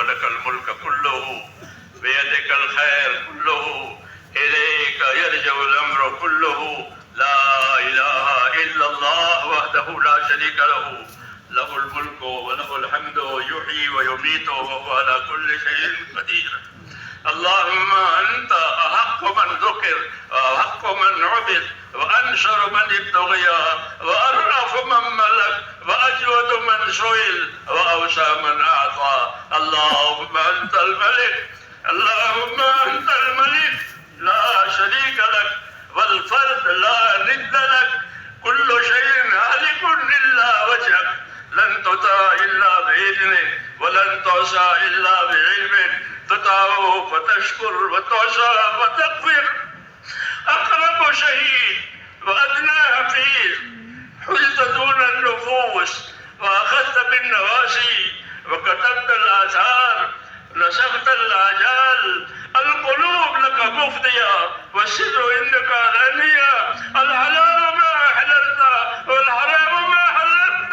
ولك الملك كله بيدك الخير كله إليك يرجع الأمر كله لا إله إلا الله وحده لا شريك له له الملك وله الحمد يحيي ويميت وهو على كل شيء قدير. اللهم أنت أحق من ذكر وأحق من عبد وأنشر من ابتغي وأرأف من ملك وأجود من سئل وأوسع من أعطى. اللهم أنت الملك، اللهم أنت الملك لا شريك لك والفرد لا ند لك، كل شيء هالك إلا وجهك، لن تطاع إلا بإذنك ولن تعصى إلا بعلمك، تطاع فتشكر وتعصى فتغفر. أقرب شهيد وأدنى حفيظ، حلت دون النفوس وأخذت بالنواسي وكتبت الآثار، نسخت الآجال، القلوب لك مفضية والسر عندك علانية، الحلال ما أحللت والحرام ما حللت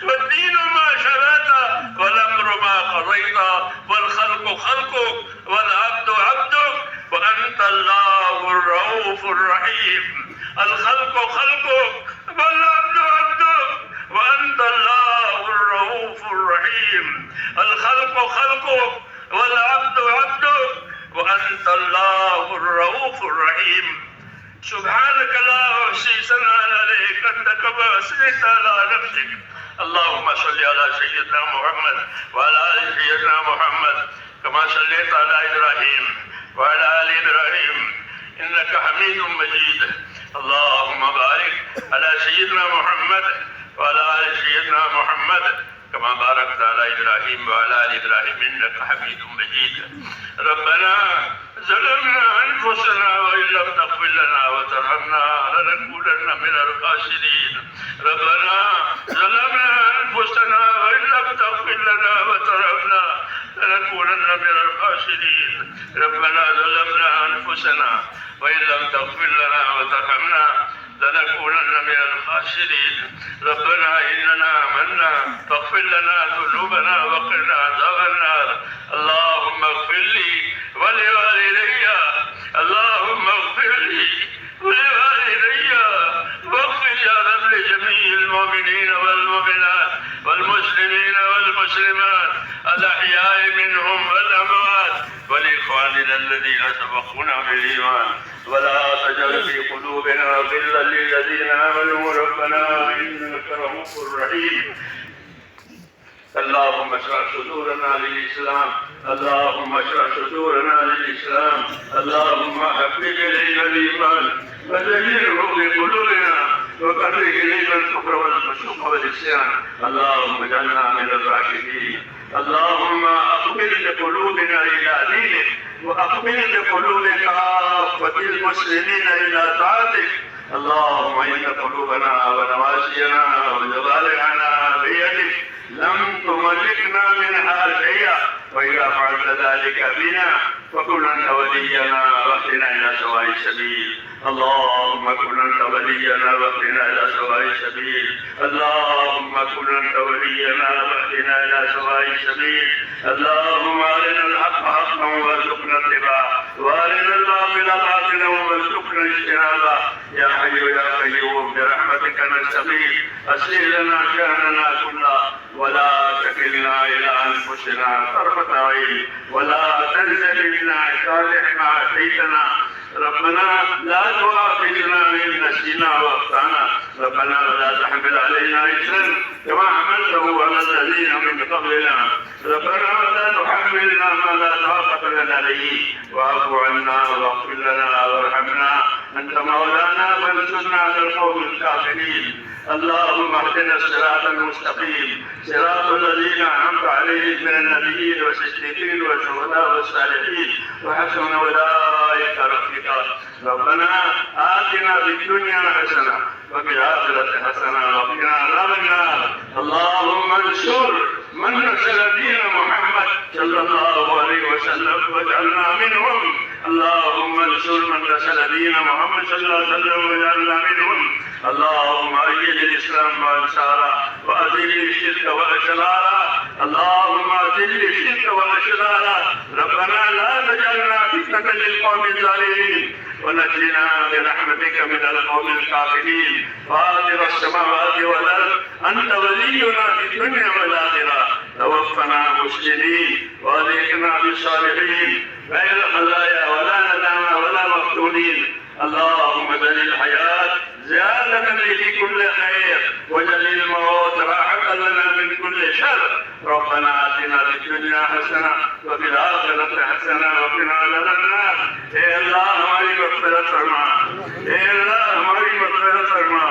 والدين ما شرعت والأمر ما قضيت والخلق خلقك والعبد عبدك وأنت الله الرؤوف الرحيم. الخلق خلقك والعبد عبدك وأنت الله الرؤوف الرحيم. الخلق خلقك والعبد عبدك وأنت الله الرؤوف الرحيم. سبحانك لا أحصي ثناء عليك أنت كما أثنيت على نفسك. اللهم صل على سيدنا محمد وعلى آل سيدنا محمد كما صليت على إبراهيم وعلى آل إبراهيم إنك حميد مجيد. اللهم بارك على سيدنا محمد وعلى آل سيدنا محمد كما باركت على إبراهيم وعلى آل إبراهيم إنك حميد مجيد. ربنا ظلمنا أنفسنا وإن لم تغفر لنا وترحمنا لنكونن من الخاسرين. ربنا ظلمنا أنفسنا وإن لم تغفر لنا وترحمنا لنكونن من الخاسرين. ربنا ظلمنا أنفسنا وإن لم تغفر لنا وترحمنا لنكونن من الخاسرين. ربنا إننا آمنا فاغفر لنا ذنوبنا وقنا عذاب النار. اللهم اغفر لي ولوالدي، اللهم اغفر لي ولوالدي واغفر يا رب لجميع المؤمنين والمؤمنات والمسلمين والمسلمات الأحياء منهم والأموات ولإخواننا الذين سبقونا بالإيمان ولا تجعل في قلوبنا غلا للذين آمنوا ربنا إنك رؤوف رحيم. اللهم اشرح صدورنا للإسلام، اللهم اشرح صدورنا للإسلام، اللهم حبب إلينا الإيمان وزينه في قلوبنا وكره إلينا الكفر والفسوق والعصيان. اللهم اجعلنا من الراشدين. اللهم أقبل بقلوبنا إلى دينك وأقبل بقلوب كافة المسلمين إلى طاعتك. اللهم إن قلوبنا ونواسينا وجوارحنا بيدك لم تملكنا منها شيئا، وإذا فعلت ذلك بنا فكن أنت ولينا واهدنا إلى سواء السبيل. اللهم كن أنت ولينا واهدنا إلى سواء السبيل. اللهم كن أنت ولينا واهدنا إلى سواء السبيل. اللهم أرنا الحق حقا وارزقنا اتباعه وأرنا الباطل باطلا وارزقنا اجتنابه. يا حي يا قيوم برحمتك نستغيث أصلح لنا شأننا كله ولا تكلنا إلى أنفسنا طرفة عين ولا تنزل منا صالح ما أتيتنا. ربنا لا تؤاخذنا إن نسينا وأخطأنا. ربنا ولا تحمل علينا إثما كما حملته على الذين من قبلنا. ربنا ولا تحملنا ما لا طاقة لنا به واعف عنا واغفر لنا وارحمنا أنت مولانا فانصرنا على القوم الكافرين. اللهم اهدنا الصراط المستقيم صراط الذين أنعمت عليهم من النبيين والصديقين والشهداء والصالحين وحسن أولئك رفيقا. ربنا آتنا في الدنيا حسنة وفي الآخرة حسنة وقنا عذاب النار. اللهم انصر من نصر دين محمد صلى الله عليه وسلم واجعلنا منهم. اللهم انصر من نصر دين محمد صلى الله عليه وسلم واجعلنا منهم. اللهم أيد الإسلام وأنصاره وأذل الشرك وأشراره اللهم اذل الشرك والاشرار ربنا لا تجعلنا فتنة للقوم الظالمين ونجنا برحمتك من القوم الكافرين فاطر السماوات والارض انت ولينا في الدنيا والاخره توفنا مسلمين والحقنا بالصالحين غير خزايا ولا ندامى ولا مفتونين اللهم اجعل الحياة زيادة لي في كل خير واجعل الموت راحة لنا من كل شر ربنا آتنا في الدنيا حسنة وفي الآخرة حسنة وقنا عذاب النار اے اللہ ہماری مغفرت فرما اے اللہ ہماری مغفرت فرما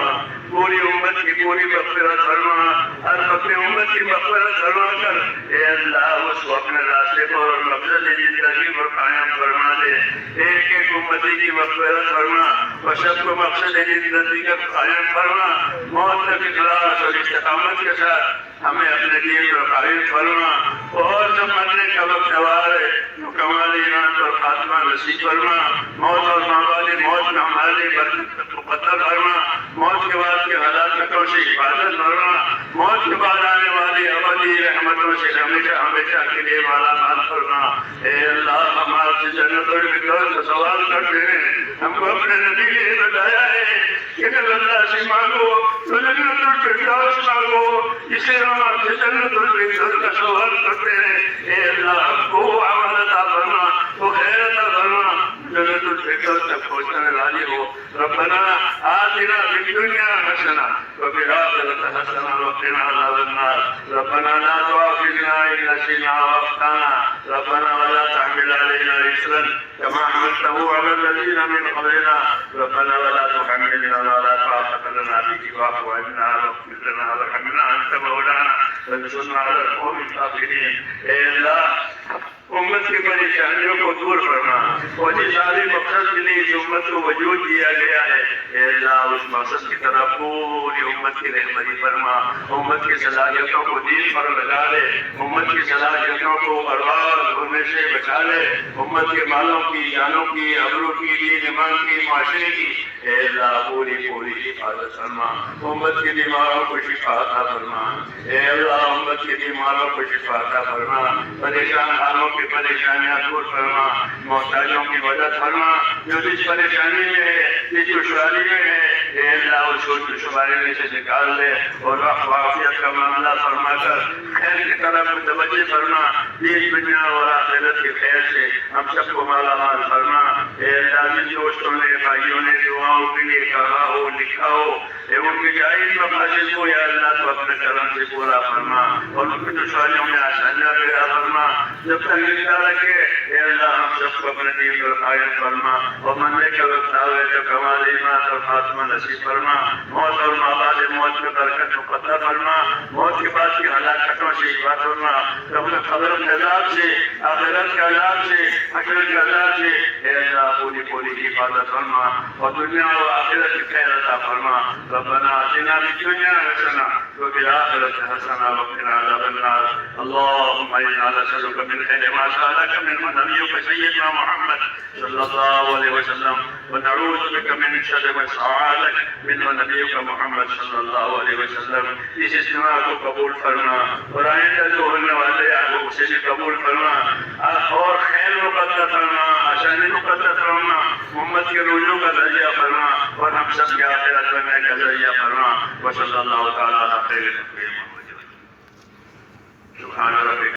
پوری امت کی پوری مغفرت فرما ہر وقت امت کی مغفرت فرما کر اے اللہ اس وقت میں راستے پر اور مقصد زندگی پر قائم فرما دے ایک ایک امتی کی مغفرت فرما اور سب کو مقصد زندگی کا قائم فرما موت تک اخلاص اور استقامت کے ساتھ ہمیں اپنے دین پر قائم فرما اور جب مرنے کا وقت ہے کمال ایمان اور خاتمہ نصیب فرما موت اور ماوالی موت میں ہمارے برکت مقدر فرما موت کے بعد کے ہلاکتوں سے حفاظت فرما موت کے بعد آنے والی ابدی رحمتوں سے ہمیشہ ہمیشہ کے لیے مالا مال فرما اے اللہ ہمارے سے جنت اور فردوس کا سوال کرتے ہیں ہم کو اپنے نبی نے بتایا ہے کہ جب اللہ سے مانگو تو جنت اور فردوس مانگو اسے ہم سے جنت اور فردوس کا سوال کرتے ہیں اے اللہ ہم کو عمل عطا فرما وہ خیر عطا فرما جنت الفردوس تک پہنچنے والی ہو ربنا آتنا في الدنيا حسنة وفي الآخرة حسنة وقنا عذاب النار ربنا لا تؤاخذنا إن نسينا وأخطأنا ربنا ولا تحمل علينا إصرا كما حملته على الذين من قبلنا ربنا ولا تحملنا ما لا طاقة لنا به واعف عنا واغفر لنا وارحمنا أنت مولانا فانصرنا على القوم الكافرين اے اللہ امت کی پریشانیوں کو دور فرما اور جس سارے مقصد کے لیے اس امت کو وجود دیا گیا ہے اے اللہ اس مقصد کی طرف پوری امت کی رہبری فرما امت کی صلاحیتوں کو دین پر لگا لے امت کی صلاحیتوں کو برباد ہونے سے بچا لے امت کے مالوں کی جانوں کی ابرو کی دین ایمان کی معاشرے کی اے اللہ پوری حفاظت فرما امت کی بیماروں کو شفا عطا فرما اے اللہ امت کی بیماروں کو شفا عطا فرما پریشان حالوں کی پریشانیاں دور فرما محتاجوں کی مدد فرما جو جس پریشانی میں ہے جس دشواری میں ہے اے اللہ اس کو دشواری میں سے نکال لے اور عافیت کا معاملہ فرما کر خیر کی طرف متوجہ فرما دین دنیا اور آخرت کے خیر سے ہم سب کو مالا مال فرما اے اللہ جن دوستوں نے بھائیوں نے دعاؤں کے لیے کہا ہو لکھا ہو اے ان کی جائز مقاصد کو یا اللہ تو اپنے کرم سے پورا فرما اور ان کی دشواریوں میں آسانیاں پیدا فرما جب تک زندہ رکھے اے اللہ ہم سب کو اپنے دین پر قائم فرما اور مرنے کا وقت آوے تو کمال ایمان اور خاتمہ نصیب فرما موت اور مابعد موت میں برکت مقدر فرما موت کے بعد کی ہلاکتوں سے حفاظت فرما اپنے قبر کے عذاب سے آخرت کے عذاب سے حشر کے عذاب سے اے اللہ پوری حفاظت فرما اور دنیا و آخرت کی خیر عطا فرما ربنا آتنا في الدنيا حسنة وفي الآخرة حسنة وقنا عذاب النار اللهم إنا نسألك من خير ما سألك منه نبيك سيدنا محمد صلى الله عليه وسلم ونعوذ بك من شر ما استعاذك منه نبيك محمد صلى الله عليه وسلم اس اجتماع کو قبول فرما اور آئندہ جو ہونے والے آپ اسے بھی قبول فرما اور خیر مقدر فرما آسانی مقدر فرما امت کے رجوع کا ذریعہ فرما اور ہم سب کے آخرت بننے کا ذریعہ فرما وصلی اللہ تعالی علی خیر سبحان ربک